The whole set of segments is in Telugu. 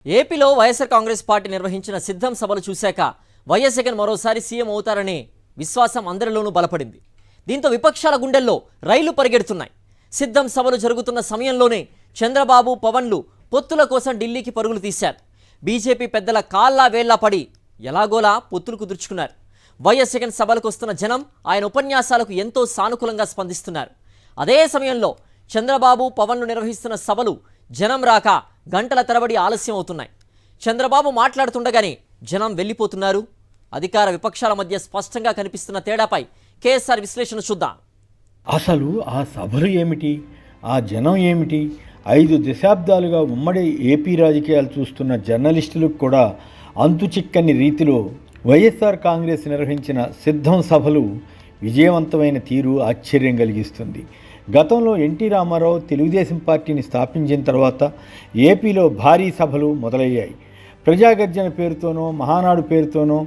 ఏపీలో వైఎస్ఆర్ కాంగ్రెస్ పార్టీ నిర్వహించిన సిద్ధం సభలు చూశాక వైఎస్ జగన్ మరోసారి సీఎం అవుతారనే విశ్వాసం అందరిలోనూ బలపడింది. దీంతో విపక్షాల గుండెల్లో రైళ్లు పరిగెడుతున్నాయి. సిద్ధం సభలు జరుగుతున్న సమయంలోనే చంద్రబాబు, పవన్లు పొత్తుల కోసం ఢిల్లీకి పరుగులు తీశారు. బీజేపీ పెద్దల కాళ్ళా వేళ్లా పడి ఎలాగోలా పొత్తులు కుదుర్చుకున్నారు. వైఎస్ జగన్ సభలకు వస్తున్న జనం ఆయన ఉపన్యాసాలకు ఎంతో సానుకూలంగా స్పందిస్తున్నారు. అదే సమయంలో చంద్రబాబు, పవన్లు నిర్వహిస్తున్న సభలు జనం రాక గంటల తరబడి ఆలస్యం అవుతున్నాయి. చంద్రబాబు మాట్లాడుతుండగానే జనం వెళ్ళిపోతున్నారు. అధికార విపక్షాల మధ్య స్పష్టంగా కనిపిస్తున్న తేడాపై కేఎస్ఆర్ విశ్లేషణ చూద్దాం. అసలు ఆ సభలు ఏమిటి, ఆ జనం ఏమిటి? 5 దశాబ్దాలుగా ఉమ్మడి ఏపీ రాజకీయాలు చూస్తున్న జర్నలిస్టులకు కూడా అంతుచిక్కని రీతిలో వైఎస్ఆర్ కాంగ్రెస్ నిర్వహించిన సిద్ధం సభలు విజయవంతమైన తీరు ఆశ్చర్యం కలిగిస్తుంది. గతంలో ఎన్టీ రామారావు తెలుగుదేశం పార్టీని స్థాపించిన తర్వాత ఏపీలో భారీ సభలు మొదలయ్యాయి. ప్రజాగర్జన పేరుతోనో, మహానాడు పేరుతోనో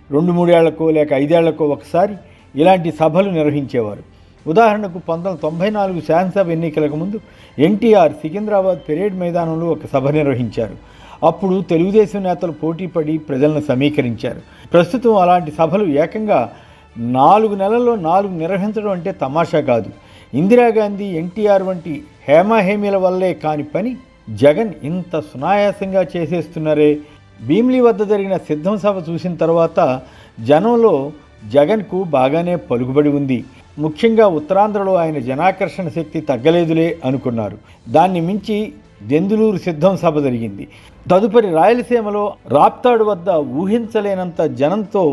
2-3 ఏళ్లకో లేక 5 ఏళ్లకో ఒకసారి ఇలాంటి సభలు నిర్వహించేవారు. ఉదాహరణకు 1994 శాసనసభ ఎన్నికలకు ముందు ఎన్టీఆర్ సికింద్రాబాద్ పెరేడ్ మైదానంలో ఒక సభ నిర్వహించారు. అప్పుడు తెలుగుదేశం నేతలు పోటీపడి ప్రజలను సమీకరించారు. ప్రస్తుతం అలాంటి సభలు ఏకంగా 4 నెలల్లో 4 నిర్వహించడం అంటే తమాషా కాదు. ఇందిరాగాంధీ, ఎన్టీఆర్ వంటి హేమాహేమీల వల్లే కాని పని జగన్ ఇంత సునాయాసంగా చేసేస్తున్నారే. భీమిలి వద్ద జరిగిన సిద్ధం సభ చూసిన తర్వాత జనంలో జగన్కు బాగానే పలుకుబడి ఉంది. ముఖ్యంగా ఉత్తరాంధ్రలో ఆయన జనాకర్షణ శక్తి తగ్గలేదులే అనుకున్నారు. దాన్ని మించి దెందులూరు సిద్ధం సభ జరిగింది. తదుపరి రాయలసీమలో రాప్తాడు వద్ద ఊహించలేనంత జనంతో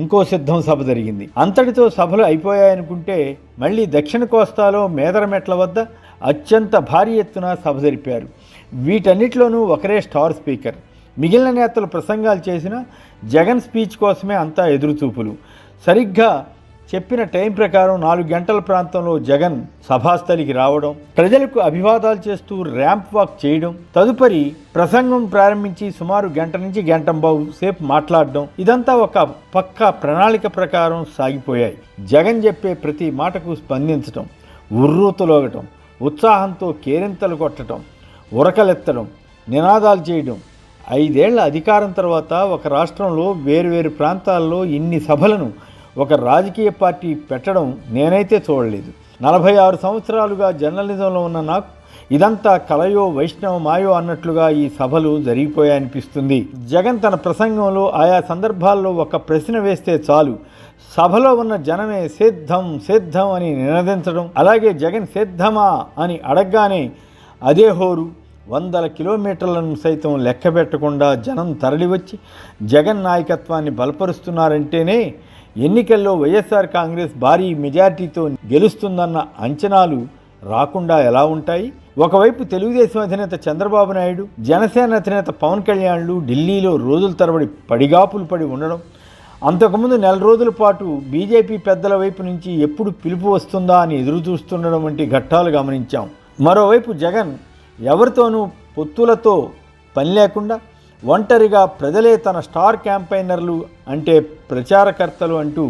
ఇంకో సిద్ధం సభ జరిగింది. అంతటితో సభలు అయిపోయాయనుకుంటే మళ్ళీ దక్షిణ కోస్తాలో మేదరమెట్ల వద్ద అత్యంత భారీ ఎత్తున సభ జరిపారు. వీటన్నిటిలోనూ ఒకరే స్టార్ స్పీకర్. మిగిలిన నేతలు ప్రసంగాలు చేసిన జగన్ స్పీచ్ కోసమే అంతా ఎదురుచూపులు. సరిగ్గా చెప్పిన టైం ప్రకారం 4 గంటల ప్రాంతంలో జగన్ సభాస్థలికి రావడం, ప్రజలకు అభివాదాలు చేస్తూ ర్యాంప్ వాక్ చేయడం, తదుపరి ప్రసంగం ప్రారంభించి సుమారు గంట నుంచి గంటంబావు సేపు మాట్లాడడం, ఇదంతా ఒక పక్కా ప్రణాళిక ప్రకారం సాగిపోయాయి. జగన్ చెప్పే ప్రతి మాటకు స్పందించటం, ఉర్రూతలోగటం, ఉత్సాహంతో కేరింతలు కొట్టడం, ఉరకలెత్తడం, నినాదాలు చేయడం. 5 ఏళ్ల అధికారం తర్వాత ఒక రాష్ట్రంలో వేరువేరు ప్రాంతాల్లో ఇన్ని సభలను ఒక రాజకీయ పార్టీ పెట్టడం నేనైతే చూడలేదు. 46 సంవత్సరాలుగా జర్నలిజంలో ఉన్న నాకు ఇదంతా కలయో వైష్ణవ మాయో అన్నట్లుగా ఈ సభలు జరిగిపోయాయనిపిస్తుంది. జగన్ తన ప్రసంగంలో ఆయా సందర్భాల్లో ఒక ప్రశ్న వేస్తే చాలు, సభలో ఉన్న జనమే సిద్ధం సిద్ధం అని నినదించడం. అలాగే జగన్ సిద్ధమా అని అడగగానే అదే హోరు 100 కిలోమీటర్లను సైతం లెక్క పెట్టకుండా జనం తరలివచ్చి జగన్ నాయకత్వాన్ని బలపరుస్తున్నారంటేనే ఎన్నికల్లో వైఎస్ఆర్ కాంగ్రెస్ భారీ మెజార్టీతో గెలుస్తుందన్న అంచనాలు రాకుండా ఎలా ఉంటాయి? ఒకవైపు తెలుగుదేశం అధినేత చంద్రబాబు నాయుడు, జనసేన అధినేత పవన్ కళ్యాణ్లు ఢిల్లీలో రోజుల తరబడి పడిగాపులు పడి ఉండడం, అంతకుముందు 4 రోజుల పాటు బీజేపీ పెద్దల వైపు నుంచి ఎప్పుడు పిలుపు వస్తుందా అని ఎదురు చూస్తుండడం వంటి ఘట్టాలు గమనించాం. మరోవైపు జగన్ ఎవరితోనూ పొత్తులతో పని లేకుండా ఒంటరిగా ప్రజలే తన స్టార్ క్యాంపైనర్లు అంటే ప్రచారకర్తలు అంటూ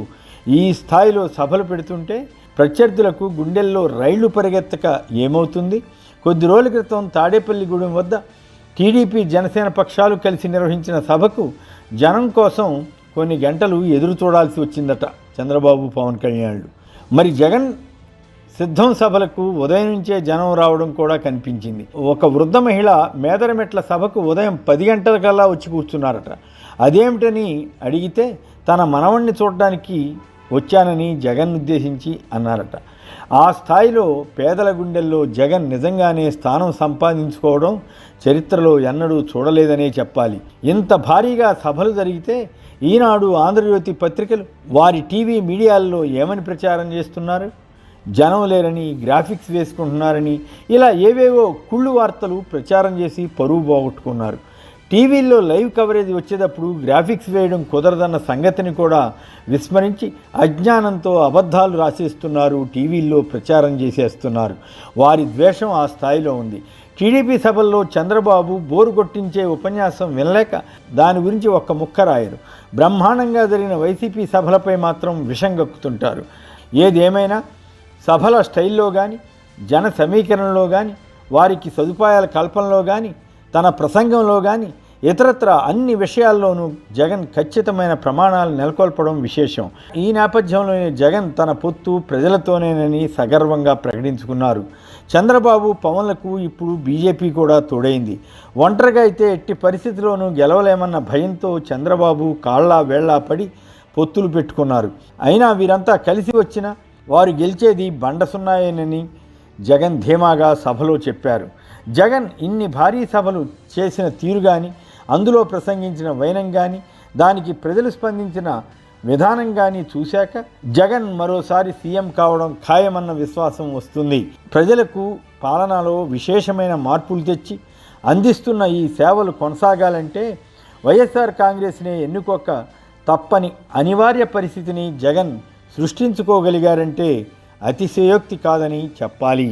ఈ స్థాయిలో సభలు పెడుతుంటే ప్రత్యర్థులకు గుండెల్లో రైళ్లు పరిగెత్తక ఏమవుతుంది? కొద్ది రోజుల క్రితం తాడేపల్లిగూడెం వద్ద టీడీపీ, జనసేన పక్షాలు కలిసి నిర్వహించిన సభకు జనం కోసం కొన్ని గంటలు ఎదురు చూడాల్సి వచ్చిందట చంద్రబాబు, పవన్ కళ్యాణ్లు. మరి జగన్ సిద్ధం సభలకు ఉదయం నుంచే జనం రావడం కూడా కనిపించింది. ఒక వృద్ధ మహిళ మేదరమెట్ల సభకు ఉదయం 10 గంటలకల్లా వచ్చి కూర్చున్నారట. అదేమిటని అడిగితే తన మనవణ్ణి చూడడానికి వచ్చానని జగన్ ఉద్దేశించి అన్నారట. ఆ స్థాయిలో పేదల గుండెల్లో జగన్ నిజంగానే స్థానం సంపాదించుకోవడం చరిత్రలో ఎన్నడూ చూడలేదనే చెప్పాలి. ఇంత భారీగా సభలు జరిగితే ఈనాడు, ఆంధ్రజ్యోతి పత్రికలు వారి టీవీ మీడియాల్లో ఏమని ప్రచారం చేస్తున్నారు? జనం లేరని, గ్రాఫిక్స్ వేసుకుంటున్నారని, ఇలా ఏవేవో కుళ్ళు వార్తలు ప్రచారం చేసి పరువు పోగొట్టుకున్నారు. టీవీల్లో లైవ్ కవరేజ్ వచ్చేటప్పుడు గ్రాఫిక్స్ వేయడం కుదరదన్న సంగతిని కూడా విస్మరించి అజ్ఞానంతో అబద్ధాలు రాసేస్తున్నారు, టీవీల్లో ప్రచారం చేసేస్తున్నారు. వారి ద్వేషం ఆ స్థాయిలో ఉంది. టీడీపీ సభల్లో చంద్రబాబు బోరు కొట్టించే ఉపన్యాసం వినలేక దాని గురించి ఒక్క ముక్క రాయరు. బ్రహ్మాండంగా జరిగిన వైసీపీ సభలపై మాత్రం విషం గక్కుతుంటారు. ఏదేమైనా సభల స్టైల్లో కానీ, జన సమీకరణలో కానీ, వారికి సదుపాయాల కల్పనలో కానీ, తన ప్రసంగంలో కానీ ఇతరత్ర అన్ని విషయాల్లోనూ జగన్ ఖచ్చితమైన ప్రమాణాలు నెలకొల్పడం విశేషం. ఈ నేపథ్యంలోనే జగన్ తన పొత్తు ప్రజలతోనేనని సగర్వంగా ప్రకటించుకున్నారు. చంద్రబాబు పవన్లకు ఇప్పుడు బీజేపీ కూడా తోడైంది. ఒంటరిగా అయితే ఎట్టి పరిస్థితిలోనూ గెలవలేమన్న భయంతో చంద్రబాబు కాళ్ళా వేళ్లా పడి పొత్తులు పెట్టుకున్నారు. అయినా వీరంతా కలిసి వచ్చినా వారు గెలిచేది బండసున్నాయేనని జగన్ ధీమాగా సభలో చెప్పారు. జగన్ ఇన్ని భారీ సభలు చేసిన తీరు కానీ, అందులో ప్రసంగించిన వైనం కానీ, దానికి ప్రజలు స్పందించిన విధానం కానీ చూశాక జగన్ మరోసారి సీఎం కావడం ఖాయమన్న విశ్వాసం వస్తుంది. ప్రజలకు పాలనలో విశేషమైన మార్పులు తెచ్చి అందిస్తున్న ఈ సేవలు కొనసాగాలంటే వైఎస్ఆర్ కాంగ్రెస్నే ఎన్నుకోక తప్పని అనివార్య పరిస్థితిని జగన్ సృష్టించుకోగలిగారంటే అతిశయోక్తి కాదని చెప్పాలి.